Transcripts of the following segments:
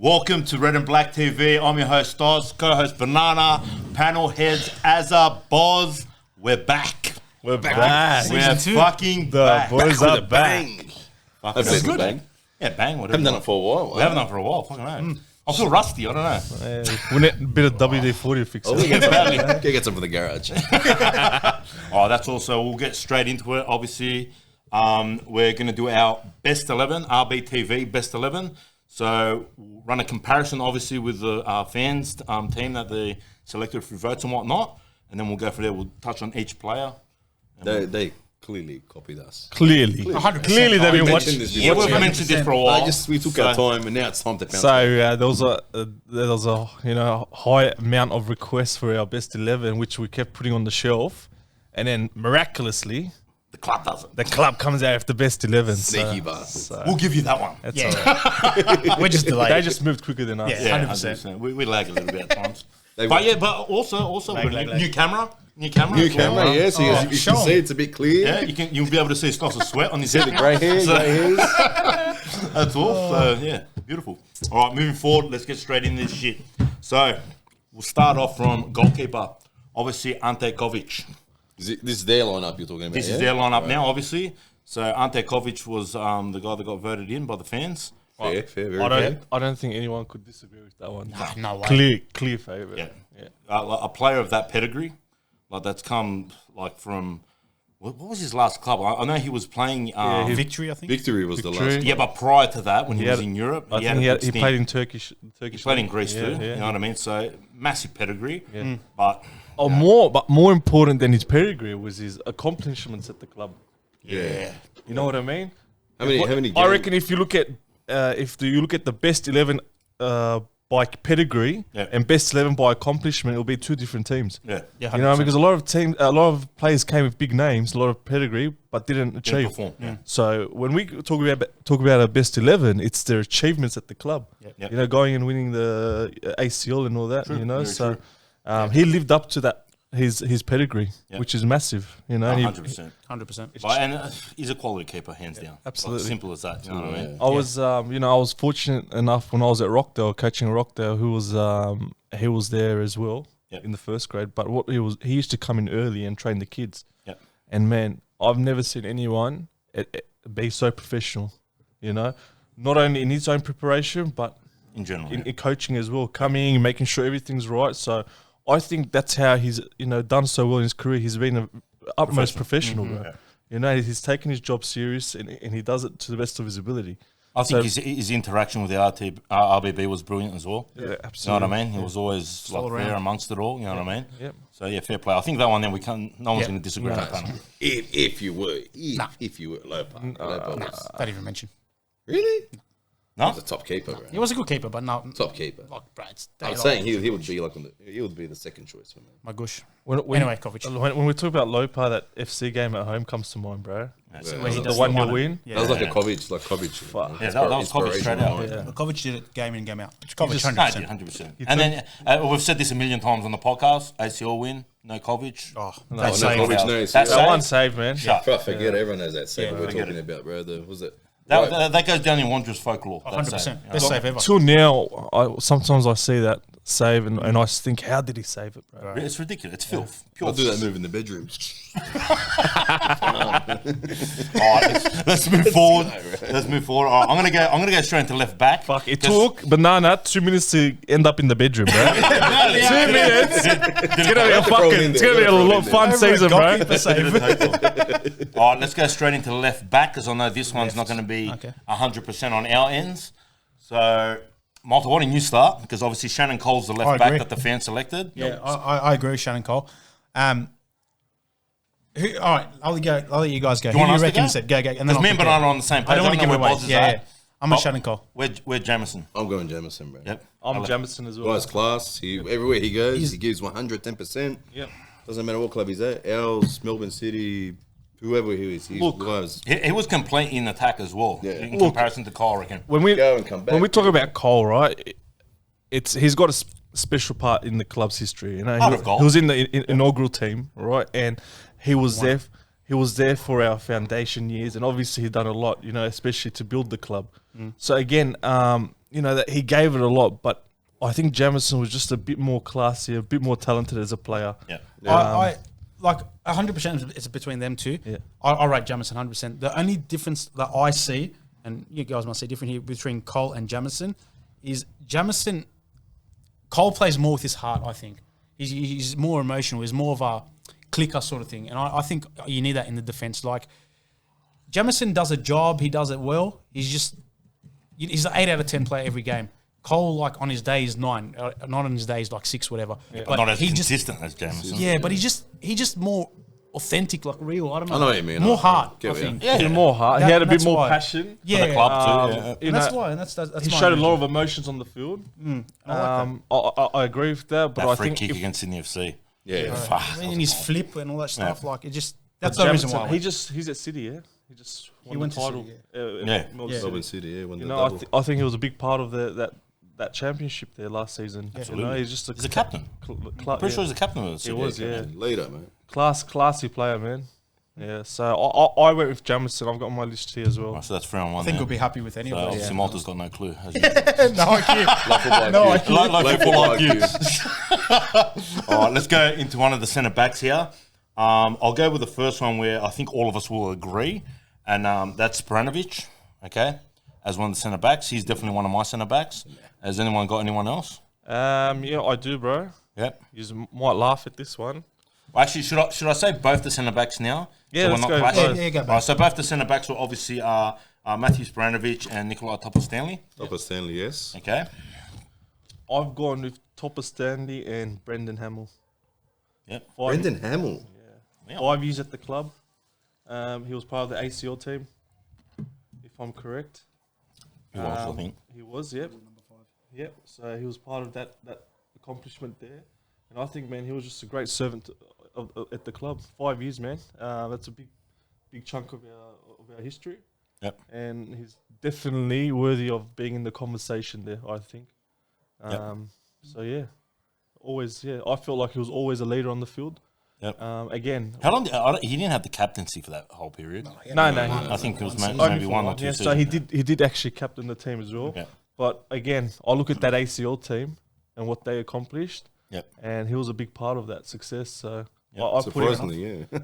Welcome to Red and Black TV. I'm your host, Stas, co-host Banana, panel heads, Azza, Boz. We're back. We're back. We're fucking back. Boys Back are with a back. bang. Fucking That's good. bang. Yeah, bang. Whatever. Haven't done it for a while. We haven't done it for a while. Fucking hell. I feel rusty. I don't know. We need a bit of WD-40 to fix Oh, it. we get some from the garage. Oh, that's also, we'll get straight into it. Obviously, we're going to do our best 11, RBTV best 11. So we'll run a comparison, obviously, with the fans team that they selected through votes and whatnot. And then we'll go from there. We'll touch on each player. They clearly copied us. Clearly. 100%. Clearly they've been We watching. mentioned this Yeah, before. we've mentioned this for a while. We took our time, and now it's time to bounce. So there was a high amount of requests for our best 11, which we kept putting on the shelf, and then miraculously The club does it. the club comes out with the best 11. Sneaky bastards. So We'll give you that one. that's Yeah. all right. We're just delayed. They just moved quicker than us. Yeah. 100%. 100%. We lag a little bit at times. They But were- yeah, but also Lag, with lag, new lag. camera. New camera. New as well. camera, yeah, so you show can see 'em. it's a bit clear. Yeah, you'll be able to see Stas' sweat on his The head. grey hairs, That's all. So yeah, beautiful. All right, moving forward, let's get straight into this shit. So we'll start off from goalkeeper. Obviously, Ante Kovic. This is their lineup you're talking about. This yeah? is their lineup now, obviously. So Ante Kovic was the guy that got voted in by the fans. Fair, very fair. I don't think anyone could disagree with that one. No way. Clear favourite. Yeah. Like a player of that pedigree, like that's come like from what was his last club? I know he was playing. Victory, I think. Victory was the Victory. last. Yeah, but prior to that, when he was had- in Europe, I he had think a good he stint. played in Turkish. He played in Greece Yeah, too. yeah. You know what I mean? So massive pedigree. But More important than his pedigree was his accomplishments at the club. Yeah. You know what I mean? How many? I reckon if you look at the best 11 by pedigree Yeah. and best 11 by accomplishment, it'll be two different teams. yeah, Yeah, You know, 100%. because a lot of players came with big names, a lot of pedigree, but didn't didn't achieve. perform. Yeah. So when we talk about our best 11, it's their achievements at the club. Yep. You know, going and winning the ACL and all that. True, You know, very so true. he lived up to that his pedigree, Yep. which is massive. You know, and he- 100%. 100%. And he's a quality keeper, hands down. absolutely. Like, simple as that. You know what I mean? I was, I was fortunate enough when I was at Rockdale, coaching Rockdale, he was there as well Yep. in the first grade. But he used to come in early and train the kids. Yep. And man, I've never seen anyone be so professional. You know, not only in his own preparation, but In general. in coaching as well, coming, making sure everything's right. So I think that's how he's done so well in his career. He's been a utmost professional, bro. Yeah. You know, he's taken his job serious and he does it to the best of his ability. I think his interaction with the RBB was brilliant as well. Yeah, You know absolutely. what I mean? He was always like all there around. amongst it all. You know what I mean? Yep. So yeah, fair play. I think that one then no one's Yeah. going to disagree on that panel. If you were low par. Don't even mention. Really? No, He's a top keeper, bro. He was a good keeper, but no. Top keeper. Like, Brad's. I'm saying he would be he would be the second choice for me. My gush. Anyway, Kovic. when we talk about Lopa, that FC game at home comes to mind, bro. Where he The does 1-0 one win. Yeah. That was like a Kovic. Fuck. yeah, that was Kovic straight out. Yeah. Kovic did it game in, game out. Kovic, No, 100%. 100%. And then we've said this a million times on the podcast. ACL win, no Kovic. Oh, No, that save. Kovic, no, That's it's- Save. That one save, man. Shut. Bro, forget everyone knows that save Yeah, we're forget talking it. about, bro. Was it? That goes down in Wanderers folklore. that 100%. save. Best save ever. Till now, sometimes I see that save and I just think, how did he save it, bro? It's ridiculous. It's filth. Pure I'll do that filth. move in the bedroom. All right, let's move forward. Let's move forward. All right, I'm gonna go straight into left back. Fuck, it took Banana 2 minutes to end up in the bedroom, bro. 2 minutes. It's gonna be a lot fun season, bro. Goalkeeper save. All right, let's go straight into left back because I know this one's not going to be Okay. 100% on our ends. So, Malta, why don't you start? Because obviously Shannon Cole's the left I back agree. that the fans selected. Yeah, I agree with Shannon Cole. All right, I'll let you guys go. Who want do you us to reckon go? you said? Go. And then Because I'll me and compare. Banana are on the same page. I don't want to know give where away. Boz is Yeah, at. yeah. I'm a Shannon Cole. We're Jamison. I'm going Jamison, bro. Yep. I'm Jamison as well. Guy's class. Everywhere he goes, he gives 110%. Yep. Doesn't matter what club he's at. Els, Melbourne City, whoever he is. He was. He was complete in attack as well, Yeah. in comparison to Cole, I reckon. When we Go and come back. when we talk about Cole, right? He's got a special part in the club's history. You know, Part of goal. he was in the inaugural team, right? And he was there. He was there for our foundation years, and obviously he done a lot, you know, especially to build the club. So again, that he gave it a lot, but I think Jamison was just a bit more classy, a bit more talented as a player. Yeah. I like 100%. It's between them two. Yeah. I rate Jamison 100%. The only difference that I see, and you guys must see different here between Cole and Jamison, is Jamison. Cole plays more with his heart. I think he's more emotional. He's more of a clicker sort of thing, and I think you need that in the defense. Like Jamison does a job. He does it well. He's an 8 out of 10 player every game. Cole, like on his day, is 9. Not on his day, is like 6, whatever. Yeah. But not as consistent as Jameson. Yeah, but he's just more authentic, like real. I don't know. I know what you mean. More heart, I Yeah. think. Yeah, more heart. He had a bit more passion. Yeah, For the club too. Yeah. And that's why. And that's he my showed a reason. lot of emotions on the field. I agree with that, but That I free think kick against Sydney FC. Yeah. Fuck. And his flip and all that stuff, like it just. That's but the reason Jamison, why. he's at City, yeah. He just won went the to title. City, Yeah. Melbourne City, yeah. Won the I double. think he was a big part of that championship there last season. Absolutely. He's just He's a captain. I'm pretty sure he's a captain of the He City. was, yeah. Later, man. Classy player, man. Yeah, so I went with Jamison. I've got my list here as well. Oh, so that's 3 on 1. I think now. we'll be happy with any So of obviously those. Malta's got no clue. As No idea. No idea. Like football like you. All right, let's go into one of the centre backs here. I'll go with the first one where I think all of us will agree, and that's Spranovic, okay, as one of the centre backs. He's definitely one of my centre backs. Has anyone got anyone else? Yeah, I do, bro. Yep. You might laugh at this one. Well, actually, should I say both the centre backs now? Yeah, so let's we're go. not clashing? Yeah, go back. Right, so both the centre backs will obviously are Matthew Spranovic and Nikolai Topor-Stanley. Topper Stanley, yes. Okay. I've gone with Topper Stanley and Brendan Hamill. Yep. Brendan Hamill. Yeah. 5 years at the club. He was part of the ACL team, if I'm correct. He was, I think. He was, yep. Yep. So he was part of that accomplishment there, and I think, man, he was just a great servant at the club. 5 years, man. That's a big chunk of our history. Yep. And he's definitely worthy of being in the conversation there, I think. So yeah, always, yeah. I felt like he was always a leader on the field. Yep. Again, How long? He didn't have the captaincy for that whole period. no. I think it was Only maybe for 1 or 2 yeah, seasons. so he did actually captain the team as well. Yeah. But again, I look at that ACL team and what they accomplished, Yep. and he was a big part of that success. So Yep. I put him. Surprisingly, yeah.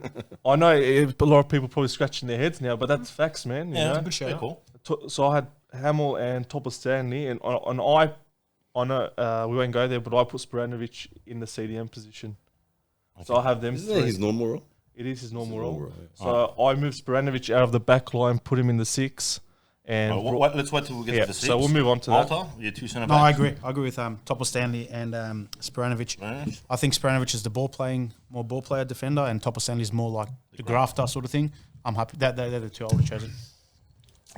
I know a lot of people probably scratching their heads now, but that's facts, man. You Yeah, know? it's a good show. Yeah, cool. So I had Hamill and Topper Stanley, and I know we won't go there, but I put Spranovic in the CDM position. So I have them Isn't that three. his normal role? It is his normal normal role. role, So I moved Spranovic out of the back line, put him in the 6, and Let's wait till we get yeah, to the 6. so we'll move on to that. Malta, your 2 centre No, I backs. agree. I agree with Topor Stanley and Spranovic. I think Spranovic is the more ball player defender, and Topor Stanley is more like the grafter sort of thing. I'm happy that they're the two I would have chosen.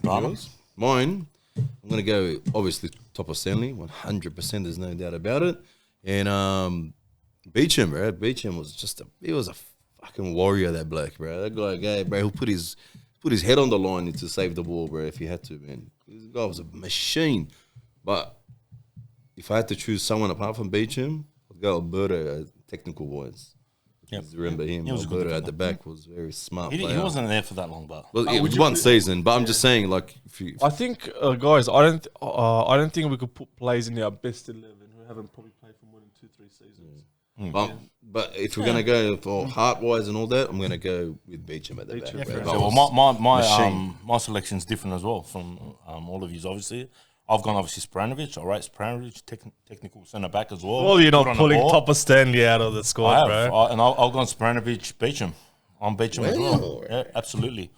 Yours? Mine, I'm going to go, obviously, Topper Stanley, 100%, there's no doubt about it. And Beecham, bro. Beecham was he was a fucking warrior, that bloke, bro. That guy, bro, who put his head on the line to save the ball, bro, if he had to, man. This guy was a machine. But if I had to choose someone apart from Beecham, I'd go Alberto, technical wise. Yep. Remember him? He was a good Alberto at defender. the back was very smart He player. wasn't there for that long, but Well, it was one season, but I'm just saying, like, if you, I think, guys, I don't think we could put players in our best 11 who haven't probably played for more than 2-3 seasons. but if we're gonna go for heart wise and all that, I'm gonna go with Beecham at the back. Beecham, bro. yeah, That so, well, was my machine. my selection's different as well from all of you, obviously. I've gone obviously Spranovic. All right, Spranovic, technical centre back as well. Well, you're Good not on the pulling ball. Topper Stanley out of the I squad, have, bro. and I've gone Spranovic, Beecham. I'm Beecham as well. Wow. Yeah, absolutely.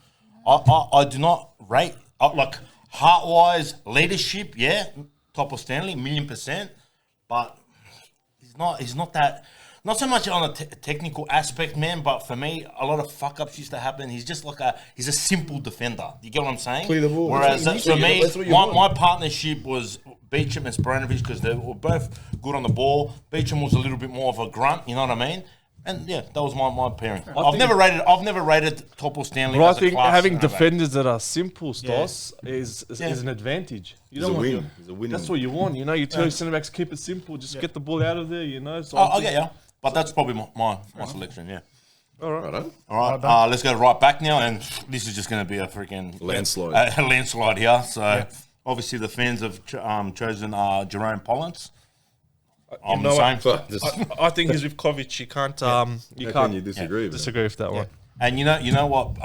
I do not rate like heart wise leadership. Yeah, Topor Stanley, 1,000,000%, but he's not that. Not so much on a technical aspect, man, but for me, a lot of fuck-ups used to happen. He's just like he's a simple defender. You get what I'm saying? Clear the ball. Whereas That's for what you me, need. That's what you my want. partnership was Beecham and Spranovic because they were both good on the ball. Beecham was a little bit more of a grunt, you know what I mean? And yeah, that was my pairing. I've never rated Topor Stanley. But I as a think class having centre back. defenders that are simple, Stos, is an advantage. You He's a don't want win. your- He's a winning. That's what you want. You know, you tell your centre backs keep it simple, just get the ball out of there. You know. So I get you, but that's probably my selection. Yeah. Righto. All right, let's go right back now, and this is just going to be a freaking Landslide. a landslide here. So, obviously the fans have chosen Jerome Pollins. I'm know the same. But just, I think he's with Kovic. You can't. You how can't can you disagree with that? disagree with that one. And you know what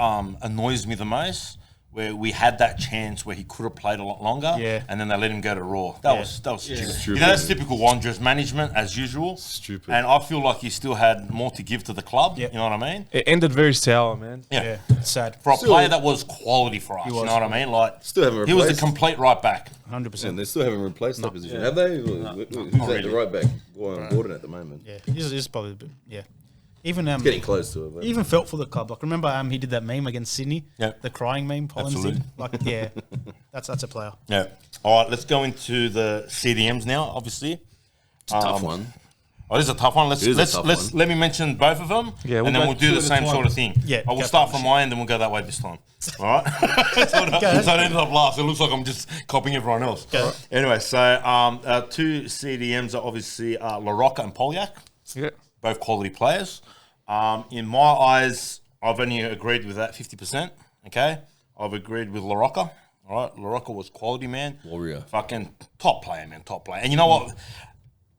annoys me the most? Where we had that chance where he could have played a lot longer, Yeah. and then they let him go to Raw. That was stupid. Stupid. You know, that's typical Wanderers management as usual. Stupid. And I feel like he still had more to give to the club. Yeah. You know what I mean? It ended very sour, man. Yeah. Sad. For a player that was quality for us, you was. know what I mean? Like Still haven't he was the replaced. complete right back. 100%. And they still haven't replaced that position, have they? Who's at really. the right back? Gordon at the moment. Yeah, this is probably a bit, Even Getting close to it. But. even felt for the club. Like remember, he did that meme against Sydney. Yep. The crying meme. Pollins Absolutely. did. Like yeah, that's a player. Yeah. All right, let's go into the CDMs now. Obviously, It's a tough one. oh, this is a tough one. It is a tough one. Let me mention both of them. Yeah, we'll and then go we'll do two the at a same time. sort of thing. Yeah, I will go start for from it. my end, and we'll go that way this time. All right. so I ended up last. It looks like I'm just copying everyone else. Go. Anyway, so two CDMs are obviously LaRocca and Polyak. Yeah. Both quality players. In my eyes, I've only agreed with that 50%. Okay, I've agreed with LaRocca. All right, LaRocca was quality, man. Warrior. Fucking top player, man. Top player. And you know what?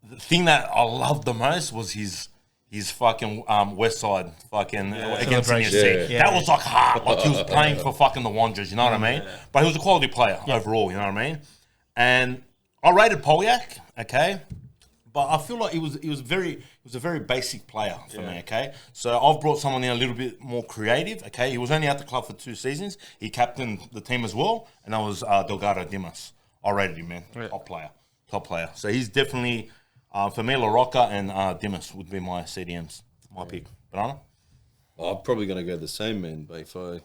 The thing that I loved the most was his fucking West Side fucking against Celebration. NSC. Yeah. That was like hard. Like he was playing for fucking the Wanderers. You know what I mean? But he was a quality player overall. You know what I mean? And I rated Polyak. Okay. But I feel like he was a very basic player for me, okay? So I've brought someone in a little bit more creative, okay? He was only at the club for 2 seasons. He captained the team as well, and that was Delgado Dimas. I rated him, man. Top player. So he's definitely, for me, LaRocca and Dimas would be my CDMs, my pick. Banana? I'm probably going to go the same, man. But if I...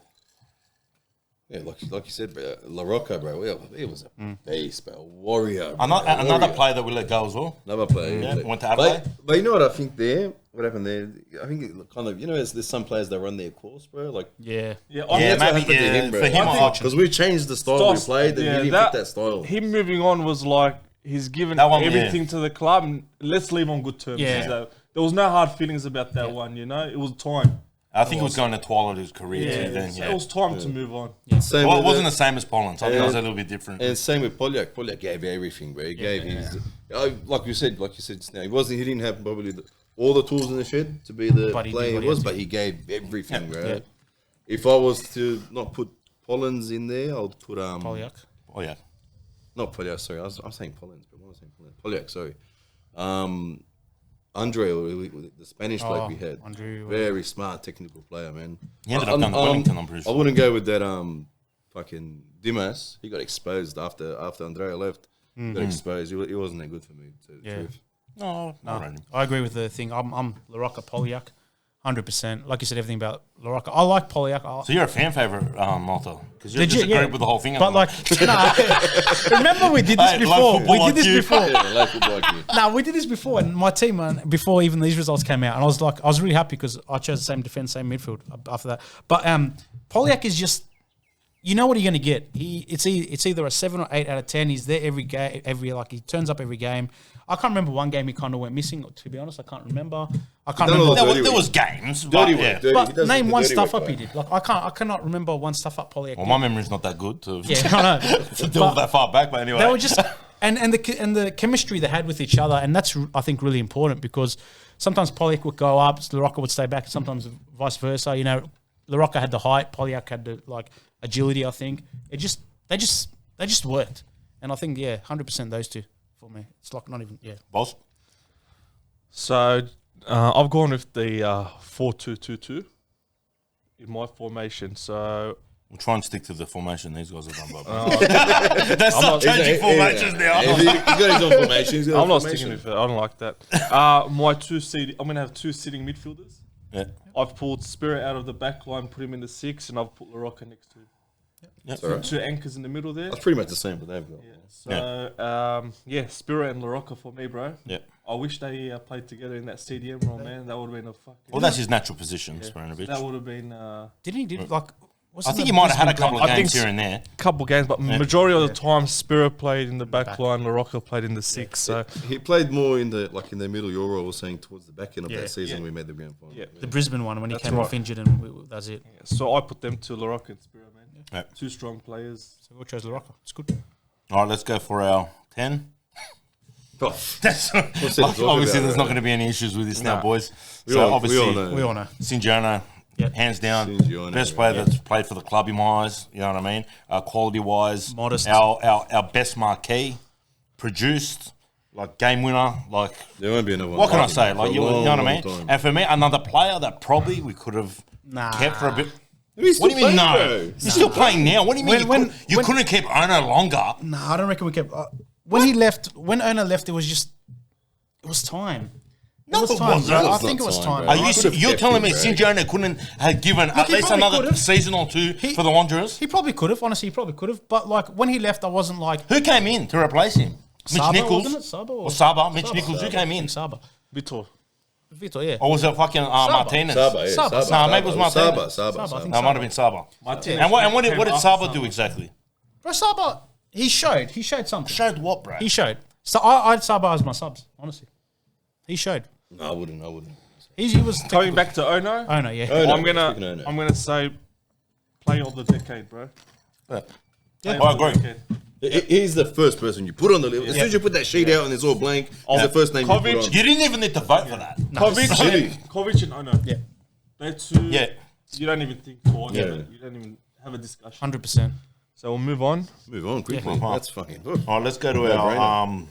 Yeah, like you said, bro, LaRocca, bro, he was a beast, bro. Warrior. Bro. Another Warrior. player that we let go as well. Another player. Yeah, went to Adelaide. But you know what I think there? What happened there? I think it kind of, there's some players that run their course, bro. Like, Yeah. Yeah. Yeah, that's what maybe happened to him, bro. for him, I because we changed the style we played, and he didn't fit that style. Him moving on was like he's given That one, everything to the club. And let's leave on good terms. Yeah. So there was no hard feelings about that one. It was time. I think he was going to twilight of his career too then, It was time to move on. Same Well, it with wasn't the same as Pollins. I think it was a And- little bit different. And same with Polyak. Polyak gave everything, bro. He gave his, like you said just now. He didn't have probably all the tools in the shed to be the But he did player what he he was, had to but he gave everything, bro. Yeah. If I was to not put Pollins in there, I would put Polyak. Oh, yeah. not Polyak. Sorry, I'm saying Pollins, but what am I saying? Polyak. Sorry. Andre, the Spanish bloke we had, Andre, very smart technical player, man. He ended up going to Wellington, I'm pretty I sure. wouldn't go with that fucking Dimas. He got exposed after Andrea left. He got exposed. He wasn't that good for me. To the truth. No, I rate him. I agree with the thing. I'm LaRocca, Polyak, 100%. Like you said, everything about LaRocca. I like Polyak. So you're a fan favourite, Malta? Because you're Legit, disagreeing with the whole thing. at But the like, remember we did this Hey, like before. football We did this IQ. before. Yeah, like football IQ. No, we did this before, and my team, before even these results came out, and I was really happy because I chose the same defense, same midfield after that. But Polyak is just, you know what you're going to get. It's either a 7 or 8 out of 10. He's there every game, he turns up every game. I can't remember one game he kind of went missing. To be honest, I can't remember. I can't Done a remember. lot There Dirty was work. games. Dirty but, work. yeah. Dirty. He But does name the one dirty stuff work, up he bro. did. Like I cannot remember one stuff up Polyak. Well, did. my memory's not that good to, Yeah, I know. to delve that far back, but anyway. They were just and the chemistry they had with each other, and that's I think really important because sometimes Polyak would go up, LaRocca would stay back, sometimes vice versa. LaRocca had the height, Polyak had the agility. I think they just worked, and I think 100% those two for me. It's like not even Boss? So I've gone with the 4-2-2-2 in my formation. So We'll try and stick to the formation these guys have done, Bob. They start changing formations now. He's got his own formation. He's got I'm a not formation. sticking with it. I don't like that. I'm going to have 2 sitting midfielders. Yeah. I've pulled Spirit out of the back line, put him in the 6, and I've put LaRocca next to him. Yeah. Alright. 2 anchors in the middle there. That's pretty much the same, but they've got. So, Spirit and LaRocca for me, bro. Yeah. I wish they played together in that CDM role, man. That would have been a fucking... Well, that's his natural position, Spranovic. That would have been didn't he do like? I think he might have had a couple of I think games here and there. a couple games, but majority of the time, Spirit played in the back line, LaRocca played in the 6. So, He played more in the middle. Your role was saying towards the back end of Yeah. that season we made the grand final. yeah. The Brisbane one when he That's came right. off injured and that's it. So I put them to LaRocca and Spirit, man. Yeah. 2 strong players. So we chose LaRocca. It's good. All right, let's go for our 10. Oh, That's, What's there to talk obviously, about, there's not right? going to be any issues with this now, Nah. boys. We So all obviously, know. We all know. Sinjano, Yep. hands down, Sinjano, best yeah. player that's played for the club in my eyes. You know what I mean? Quality-wise, Modest. Our best marquee, produced, like game winner, like There won't be another one. what can I like say? him Like for a you know long, what I long mean? time. And for me, another player that probably we could have Nah. kept for a bit. He's What do you still mean playing, no? bro. He's still playing now. What do you mean When- you couldn't keep Ono longer? Nah, I don't reckon we kept. When he left, when Ona left, it was time. No, it was it time. wasn't. Bro. I That's think it not was time, time. bro. Are I you? could've You're kept telling him, me bro. Sinjano couldn't have given at he least probably another could've. season or two for the Wanderers? He probably could have. Honestly, he probably could have. But like when he left, I wasn't like Who came in to replace him? Mitch Saba, Nichols wasn't it? Saba or Saba? Mitch Nichols. Who I came in? think Saba. Vitor. Vitor, yeah. Or was it fucking Martinez? Saba, yeah. Saba. Saba. No, maybe it was Martinez. Saba. I think No, it might have been Saba. Martinez. And what came did after Saba do exactly? Bro, Saba, he showed something. Showed what, bro? He showed. So I had Saba as my subs, honestly. He showed. No, I wouldn't. He was Coming back to Ono, Oh no, yeah. Oh, no. I'm Speaking of Ono. gonna say player of the decade, bro. Yeah. Player I of the agree. decade. He's the first person you put on the list. As soon as you put that sheet out and it's all blank, he's the first name you Kovic. put on. You didn't even need to vote for that. Kovic and Ono. Yeah. They're two. Yeah. You don't even think twice. Yeah. You don't even have a discussion. 100%. So we'll move on. Move on quickly. Yeah. That's fucking All right, let's go to No our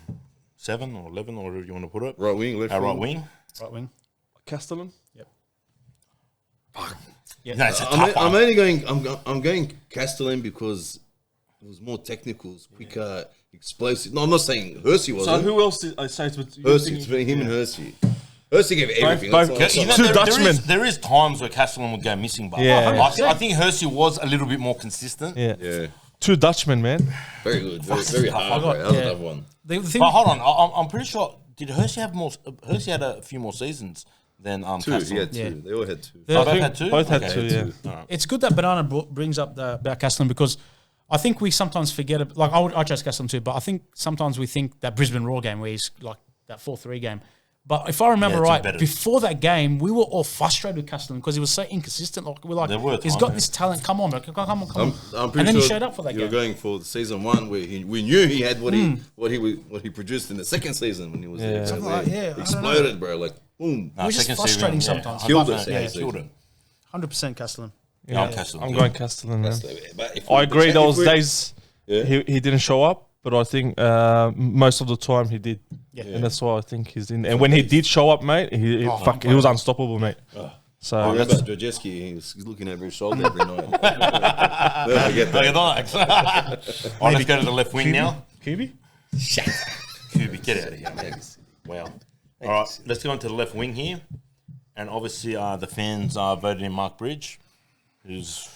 7 or 11 or whatever you want to put it. right wing, left Our right wing. wing. Right wing. Castellan. Yep. No, it's a tough I'm one. only going. I'm going Castellan because it was more technicals, quicker, explosive. No, I'm not saying Hersey So wasn't. who else? I say it's with Hersey, it's between him and Hersey. Hersey gave everything. both- That's You not- know, Two Dutchmen. there is times where Castellan would go missing, but Yeah. I think Hersey was a little bit more consistent. Yeah. Yeah, Two Dutchmen, man. very good. Very hard. got- Bro. That was yeah. a tough one. The thing, But hold on, I'm pretty sure. Did Hersey have more? Hersey had a few more seasons than Two. Castellan. He had two. Yeah. They all had two. the- Oh, both had two. Both had Okay. two, yeah. it's good that Banana brings up about Castellan because I think we sometimes forget. Like I chose Castellan too, but I think sometimes we think that Brisbane Raw game where he's like that 4-3 game. But if I remember Yeah, it's right, embedded. before that game, we were all frustrated with Castellan because he was so inconsistent. Like we're like, There were he's times, got yeah. this talent. Come on, bro. Come on. I'm And pretty then sure he showed up for that you're game. going for season one where we knew he had what he produced in the second season when he was there. Something Where like- yeah, I don't know. exploded, bro. Like boom. No, It was just second frustrating season, sometimes. Killed Yeah, us, yeah, yeah. killed it. 100% Castellan. Yeah, I'm Castellan. I'm too. going Castellan, man. But if I agree. Those if we- days Yeah. he didn't show up, but I think most of the time he did. Yeah. And that's why I think he's in. And when he did show up, mate, he was unstoppable, mate. I So remember Drojewski, he's looking over his shoulder every night. Never forget Look that. at that. All right, let's go to the left wing now. Kiwi. Kubi, get out of here, man. Wow. All right, let's go into the left wing here. And obviously, the fans voted in Mark Bridge, who's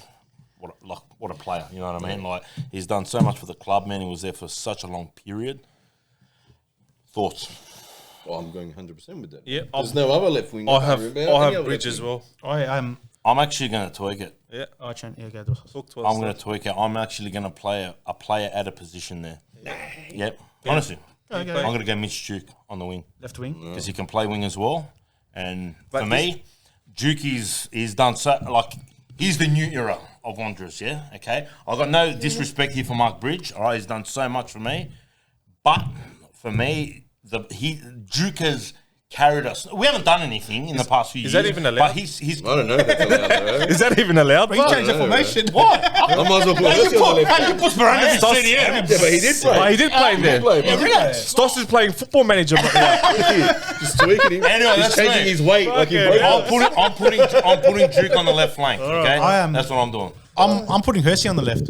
what a player, you know what I mean? Like, he's done so much for the club, man. He was there for such a long period. Thoughts? Oh, I'm going 100% with that. Yeah, There's no other left wing. I have Any other Bridge left as wing. well. I'm actually going to tweak it. Yeah. Go. Talk to us. I'm going to tweak it. I'm actually going to play a player at a position there. Yep. Honestly. I'm going to go Mitch Duke on the wing. Left wing. Because he can play wing as well. And for me, Duke he's done so, like, he's the new era of Wanderers, yeah? Okay? I've got no disrespect here for Mark Bridge, all right? He's done so much for me. But for me, Duke has carried us. We haven't done anything in the past few years. that even allowed? But he's I don't know if that's allowed, bro. Is that even allowed? He changed the formation. what? I might as well put Hersey on the left wing. You put Miranda in Stos- CDM. Yeah, but he did play. Oh, he did play in there. Stoss is playing Football Manager. Just tweaking him. Anyway, He's that's changing me. his weight like he Okay. broke I'm putting Duke on the left flank, okay? I am- That's what I'm doing. I'm putting Hersey on the left.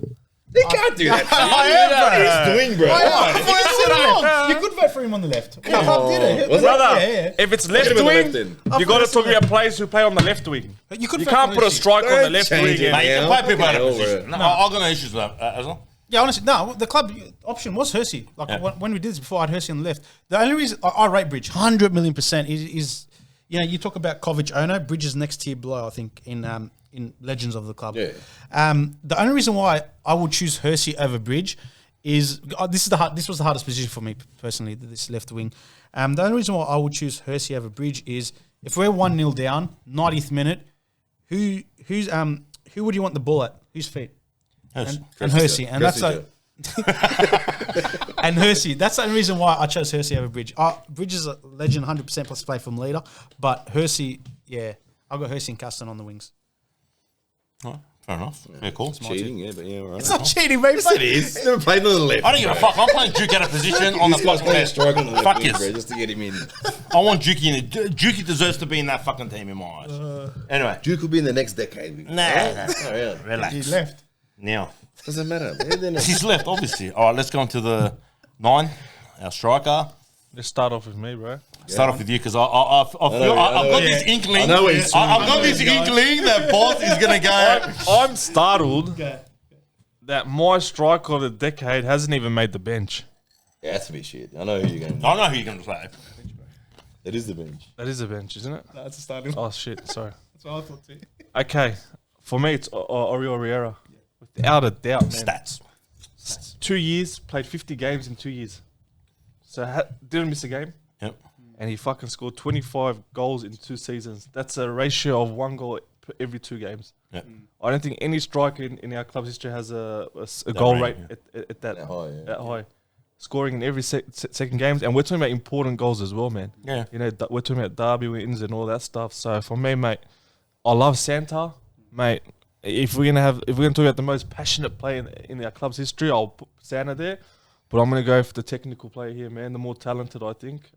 He can't do that. What he's doing, bro. You could vote for him on the left. The club did it. Was it? Brother, Yeah. if it's Put left him on the wing, left then. you got to talk about players who play on the left wing. You could You vote can't for put a Hersey. strike on the Don't left change wing. it, and- Mate, you can Yeah, play people out of okay, position. over. No, I've got no issues with that as well. Yeah, honestly, no. The club option was Hersey. Like Yeah. when we did this before, I had Hersey on the left. The only reason I rate Bridge 100,000,000% is you talk about Kovic, Ono. Bridge is next tier below, I think, in legends of the club. Yeah. The only reason why I would choose Hersey over Bridge is this was the hardest position for me personally. This left wing. The only reason why I would choose Hersey over Bridge is if we're 1-0 down, 90th minute, who would you want the ball at? Whose feet? And Hersey. And that's like And Hersey. That's the only reason why I chose Hersey over Bridge. Bridge is a legend, 100% plus play from leader. But Hersey, yeah, I've got Hersey and Custon on the wings. Oh, fair enough. Yeah, cool. Cheating, yeah, but yeah, all right. It's not cheating, mate. Yes, it is. Never played on the left. I don't give a fuck. I'm playing Duke out of position on the This guy's fucking playing left. strike on the left Fuck wing, yes. bro, just to get him in. I want Dukey in it. Dukey deserves to be in that fucking team in my eyes. Anyway, Duke will be in the next decade. nah, Oh, yeah. relax. He left. Now, Doesn't matter. Man. he's left, obviously. All right, let's go on to the 9, our striker. Let's start off with me, bro. Start off with you because I've got this inkling. I know where you're I've got this inkling that Boss is going to go. I'm startled that my striker of the decade hasn't even made the bench. Yeah, that's a bit shit. I know who you're going to. I know who you're going to play. It is the bench. That is a bench, isn't it? That's a starting. Oh shit, sorry. That's what I thought too. Okay, for me it's Oriol Riera, without a doubt, man. Stats. 2 years, played 50 games in 2 years, so didn't miss a game, Yep. and he fucking scored 25 goals in 2 seasons. That's a ratio of 1 goal every 2 games. Yep. I don't think any striker in our club's history has a goal rate rate, at that high, yeah. that high. Scoring in every second games, and we're talking about important goals as well, man. Yeah. You know, we're talking about derby wins and all that stuff. So for me, mate, I love Santa, mate. If we're gonna talk about the most passionate player in our club's history, I'll put Santa there. But I'm gonna go for the technical player here, man. The more talented, I think.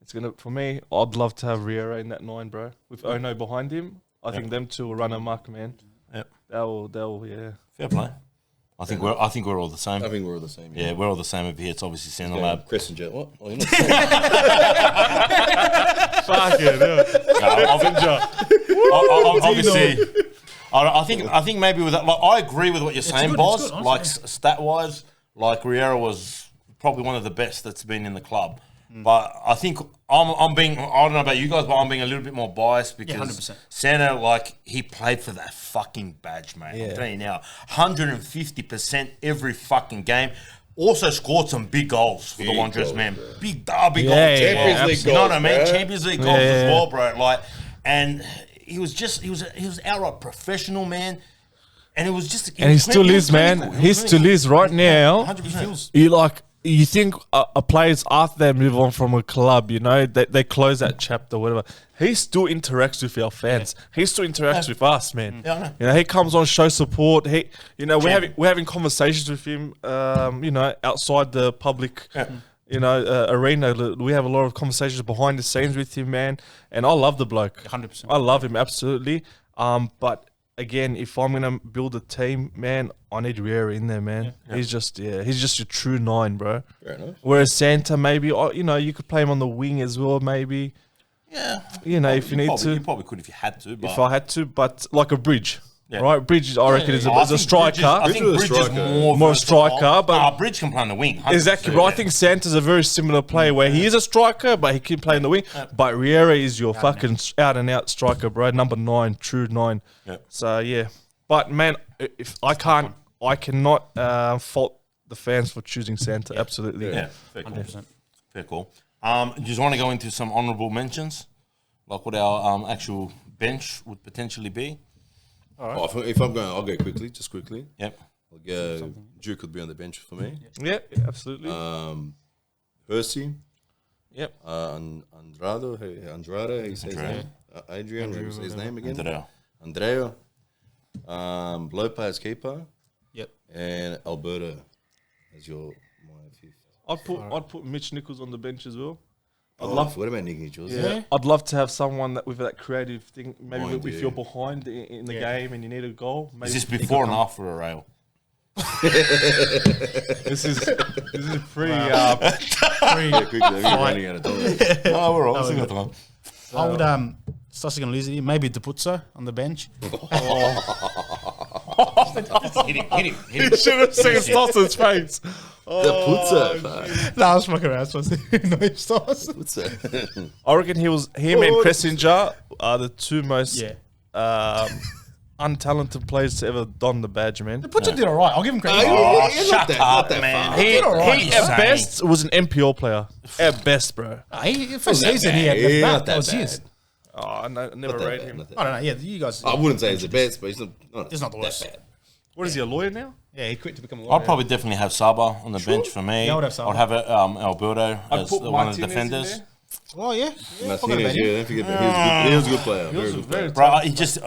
It's gonna for me. I'd love to have Riera in that 9, bro, with Ono behind him. I think them two will run amok, man. Yep. They'll yeah. Fair play. I think we're all the same. I think we're all the same. Yeah, we're all the same over here. It's obviously Santa Lab. Crescent Jet. What? Oh, you're not Fuck it, Obviously, I think maybe with that, like, I agree with what you're saying, good, boss. it's good, Like honestly. stat wise, like Riera was probably one of the best that's been in the club. But I think I'm being, I don't know about you guys, but I'm being a little bit more biased because 100%. Santa, like, he played for that fucking badge, mate. I'm telling you now, 150% every fucking game. Also scored some big goals for the Wanderers, man. Big derby goals. yeah, Champions League You know what I goals, mean? bro. Champions League goals as yeah. well, bro. Like, and he was outright professional, man. And it was just, And he still is, man. He still is right now. 100%. You think a players after they move on from a club, you know, they close that chapter, whatever. He still interacts with our fans. He still interacts with us, man. Yeah, I know. You know, he comes on, show support. We're having conversations with him. You know, outside the public. You know, arena. We have a lot of conversations behind the scenes with him, man. And I love the bloke. 100%. I love him absolutely. But again, if I'm gonna build a team, man, I need Riera in there, man. He's just your true 9, bro. Fair enough. Whereas Santa, maybe, you know, you could play him on the wing as well, maybe. Yeah. You know, if you need to. You probably could if you had to. But If I had to, but like a Bridge, Yeah. right? Bridge, I reckon, is I a think striker. I think Bridge is a Bridge is striker. More versatile. striker, but- Nah, Bridge can play on the wing. 100%. Exactly, but I think Santa's a very similar player where he is a striker, but he can play in the wing. But Riera is your fucking out and out striker, bro. Number 9, true 9. Yeah. So yeah, but man, if I cannot fault the fans for choosing Santa. Absolutely. Yeah, fair call. 100%. Fair call. Do you just want to go into some honourable mentions, like what our actual bench would potentially be? Oh, if I'm going, I'll go quickly, just quickly. Yep. I'll go. Duke would be on the bench for me. Yeah, absolutely. Hersey, Yep. Andrade, how you say his name? Adrian, how you say his name again? Andrea. Andrea. Lopez keeper, Yep. and Alberta as my 5th. I'd put Mitch Nichols on the bench as well. What about Nicky Jules? Yeah. I'd love to have someone that with that creative thing. Maybe Mind, if yeah. you're behind in the game and you need a goal. Maybe Is this he before could and come. after a rail? This is pretty. Quickly, I'm running out of time. No, we're all single time. I would Stassi gonna lose it. Maybe Deputso on the bench. Hit him. You should have seen Stoss's face. The putzer. No, I was fucking around. So no, Stas. Putzer. I reckon him and Cressinger are the two most Yeah. untalented players to ever don the badge, man. Deputso did all right. I'll give him credit. Oh, Yeah, shut up, that man. far. He, alright, he he's at saying. best was an NPL player. At best, bro. First season he had left Yeah, back. not That was bad. his. Oh, I never rate him. I don't know. Yeah, you guys. I wouldn't say he's the best, but he's not It's not the that worst. bad. What is he, a lawyer now? Yeah, he quit to become a lawyer. I'd probably definitely have Saba on the bench for me. Yeah, I would have Saba. I'd have Alberto I'd as put one of the Martinez in defenders. there. Oh yeah. Martinez, yeah, don't forget that. He was a good player. Very good player. Bro, he just,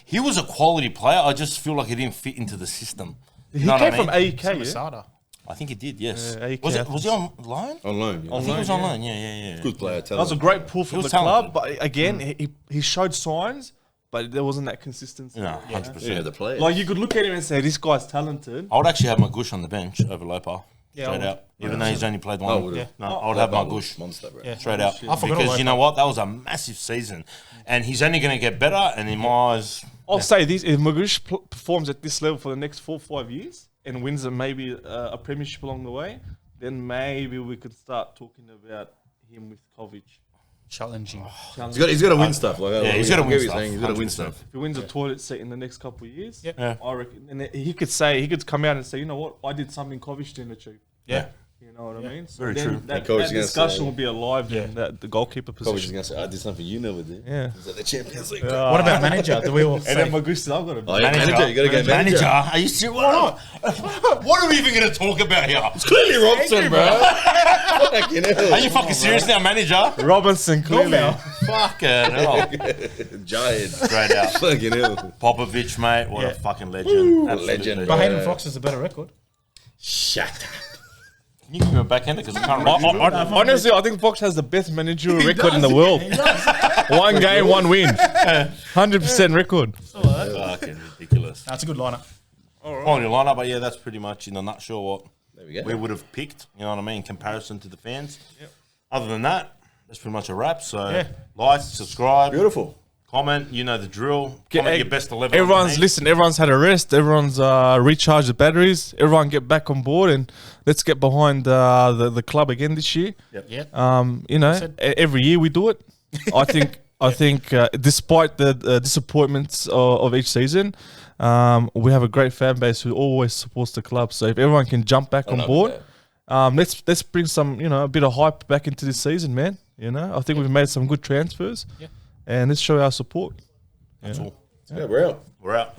he was a quality player. I just feel like he didn't fit into the system. He You know what came I from mean? AEK, yeah? Masada. I think he did, yes. Yeah, Was AEK. he on loan? On loan, yeah. I think he was on loan, yeah. Good player, That was a talent. great pull from was the talented. club, but again, he showed signs, but there wasn't that consistency. No, 100%. Yeah, the player. Like, you could look at him and say, this guy's talented. I would actually have Magush on the bench over Lopa. Yeah, Straight I would. out. Even though he's only played I one. would have. No, I would have Magush. Monster, bro. Yeah. Straight out. I forgot all Because you about know what? That was a massive season. And he's only going to get better. And in my eyes, I'll say this, if Magush performs at this level for the next 4 or 5 years and wins maybe a premiership along the way, then maybe we could start talking about him with Kovic. Challenging. He's got to win stuff. Like, yeah, he's got to I win get what you're stuff. saying, he's got to win 100%. stuff. If he wins a toilet seat in the next couple of years, Yeah. I reckon, and he could come out and say, you know what, I did something Kovic didn't achieve. Yeah. You know what I mean? So Very then true. That, And Kovic that is gonna discussion say- will be alive. Yeah. Then the goalkeeper Kovic is position. going to say, I did something you never did. Yeah. Is that the Champions League? What about manager? Do we all And then say? Magush said, I've got to. Oh, yeah, manager. You got to go manager. Are you serious? What are we even going to talk about here? Clearly Robson, bro. Fucking hell. Are you fucking serious now, manager? Robinson, clearly. Fucking hell. Giant. Straight out. Fucking hell. Popovich, mate. What Yeah. a fucking legend. Absolute legend, But bro. Hayden Fox has a better record. Shut up. Can you give me a backhander? Because I can't remember. Honestly, I think Fox has the best managerial record in the world. One game, one win. 100% record. Fucking ridiculous. That's a good lineup. On your lineup, but yeah, that's pretty much in a nutshell what There we go. we would have picked. You know what I mean? In comparison to the fans. Other than that, that's pretty much a wrap. So Yeah. like, subscribe, Beautiful. comment. You know the drill. Comment your best 11. Everyone's had a rest. Everyone's recharged the batteries. Everyone get back on board and let's get behind the club again this year. Yeah. You know, every year we do it. I think despite the disappointments of each season, we have a great fan base who always supports the club. So if everyone can jump back on board, let's bring some, a bit of hype back into this season, man. I think we've made some good transfers, and let's show our support. That's all. Yeah, we're out. We're out.